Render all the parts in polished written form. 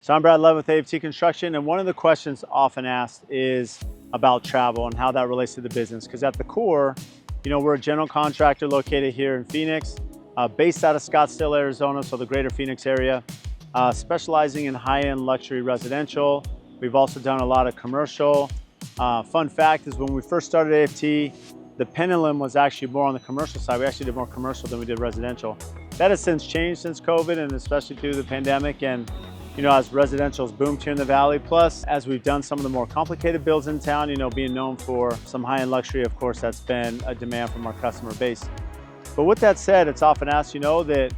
So I'm Brad Love with AFT Construction, and one of the questions often asked is about travel and how that relates to the business. Because at the core, we're a general contractor located here in Phoenix, based out of Scottsdale, Arizona, so the greater Phoenix area, specializing in high-end luxury residential. We've also done a lot of commercial. Fun fact is when we first started AFT, the pendulum was actually more on the commercial side. We actually did more commercial than we did residential. That has since changed since COVID and especially through the pandemic. And as residential's boomed here in the Valley, plus as we've done some of the more complicated builds in town, being known for some high-end luxury, of course, that's been a demand from our customer base. But with that said, it's often asked, that,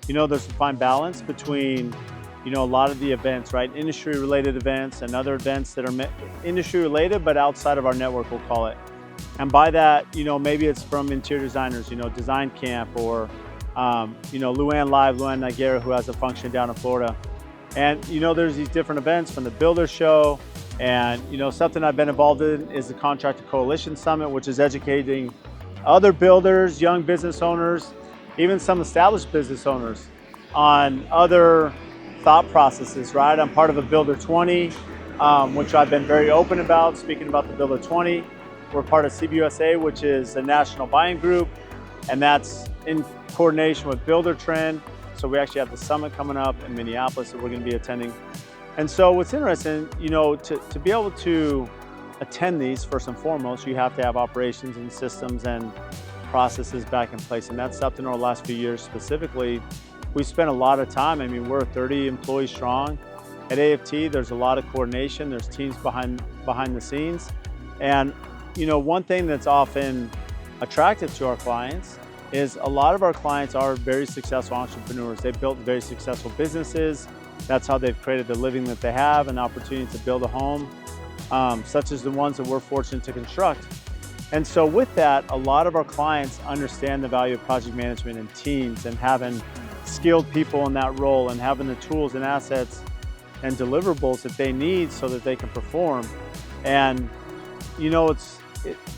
there's a fine balance between, a lot of the events, right? Industry-related events and other events that are industry-related, but outside of our network, we'll call it. And by that, maybe it's from interior designers, Design Camp, or, Luann Live, Luann Nigera, who has a function down in Florida. And there's these different events from the Builder Show, and something I've been involved in is the Contractor Coalition Summit, which is educating other builders, young business owners, even some established business owners on other thought processes, right? I'm part of a Builder 20, which I've been very open about, speaking about the Builder 20. We're part of CBUSA, which is a national buying group, and that's in coordination with Builder Trend. So we actually have the summit coming up in Minneapolis that we're going to be attending. And so what's interesting, to be able to attend these, first and foremost, you have to have operations and systems and processes back in place. And that's something over the last few years specifically. We spent a lot of time. We're 30 employees strong. At AFT, there's a lot of coordination. There's teams behind the scenes. And, one thing that's often attractive to our clients is a lot of our clients are very successful entrepreneurs. They've built very successful businesses. That's how they've created the living that they have, an opportunity to build a home, such as the ones that we're fortunate to construct. And so with that, a lot of our clients understand the value of project management and teams and having skilled people in that role and having the tools and assets and deliverables that they need so that they can perform. And,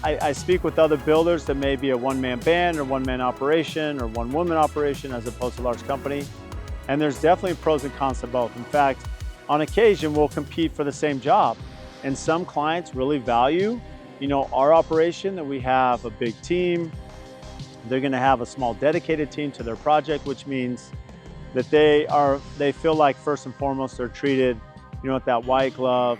I speak with other builders that may be a one-man band or one-man operation or one-woman operation as opposed to a large company. And there's definitely pros and cons to both. In fact, on occasion, we'll compete for the same job. And some clients really value, our operation, that we have a big team. They're gonna have a small dedicated team to their project, which means that they feel like first and foremost, they're treated, with that white glove,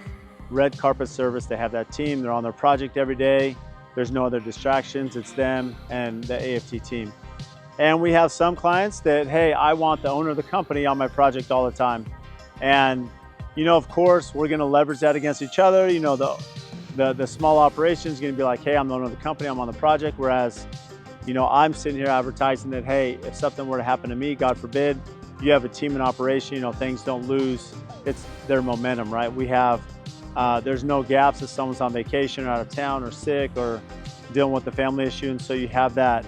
red carpet service. They have that team, they're on their project every day. There's no other distractions, it's them and the AFT team. And we have some clients that, hey, I want the owner of the company on my project all the time. And, of course, we're gonna leverage that against each other. The small operation is gonna be like, hey, I'm the owner of the company, I'm on the project. Whereas, I'm sitting here advertising that, hey, if something were to happen to me, God forbid, you have a team in operation, things don't lose their momentum, right? We have, there's no gaps if someone's on vacation or out of town or sick or dealing with the family issue. And so you have that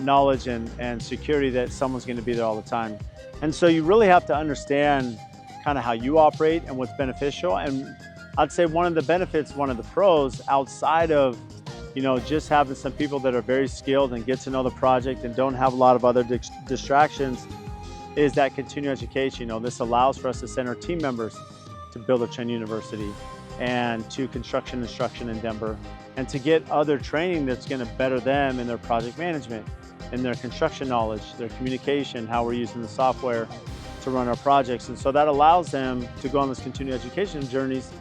knowledge and security that someone's going to be there all the time. And so you really have to understand kind of how you operate and what's beneficial. And I'd say one of the benefits, one of the pros outside of, just having some people that are very skilled and get to know the project and don't have a lot of other distractions is that continuing education. This allows for us to send our team members to Builder Trend University and to construction instruction in Denver and to get other training that's going to better them in their project management, in their construction knowledge, their communication, how we're using the software to run our projects. And so that allows them to go on this continuing education journeys,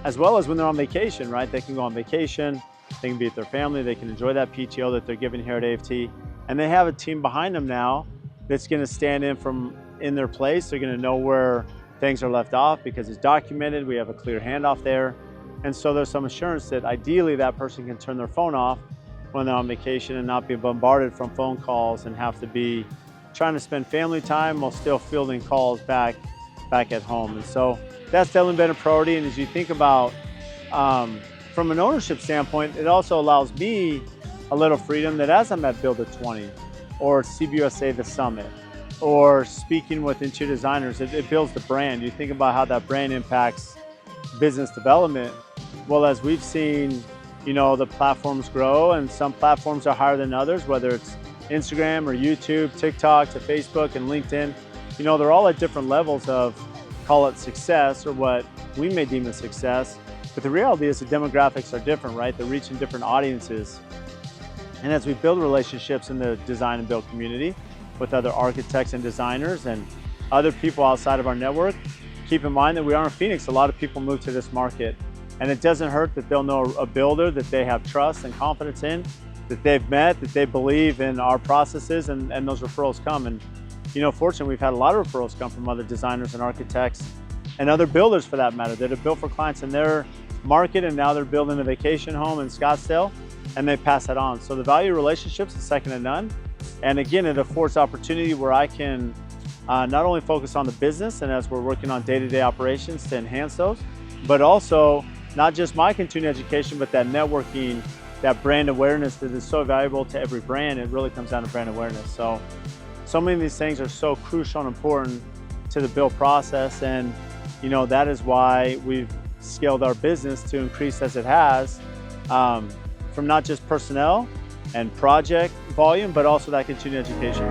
as well as when they're on vacation, right? They can go on vacation, they can be with their family, they can enjoy that PTO that they're given here at AFT, and they have a team behind them now that's going to stand in their place. They're going to know where things are left off because it's documented. We have a clear handoff there. And so there's some assurance that ideally that person can turn their phone off when they're on vacation and not be bombarded from phone calls and have to be trying to spend family time while still fielding calls back at home. And so that's definitely been a priority. And as you think about, from an ownership standpoint, it also allows me a little freedom that as I'm at Builder 20 or CBUSA the Summit, or speaking with interior designers, it builds the brand. You think about how that brand impacts business development. Well, as we've seen, the platforms grow, and some platforms are higher than others, whether it's Instagram or YouTube, TikTok to Facebook and LinkedIn, they're all at different levels of call it success or what we may deem a success. But the reality is the demographics are different, right? They're reaching different audiences. And as we build relationships in the design and build community with other architects and designers and other people outside of our network, keep in mind that we are in Phoenix. A lot of people move to this market, and it doesn't hurt that they'll know a builder that they have trust and confidence in, that they've met, that they believe in our processes, and those referrals come. And you know, fortunately, we've had a lot of referrals come from other designers and architects and other builders for that matter that have built for clients in their market, and now they're building a vacation home in Scottsdale and they pass that on. So the value of relationships is second to none. And again, it affords opportunity where I can not only focus on the business and as we're working on day-to-day operations to enhance those, but also not just my continuing education, but that networking, that brand awareness that is so valuable to every brand. It really comes down to brand awareness. So many of these things are so crucial and important to the build process. And you know, that is why we've scaled our business to increase as it has, from not just personnel and project volume, but also that continuing education.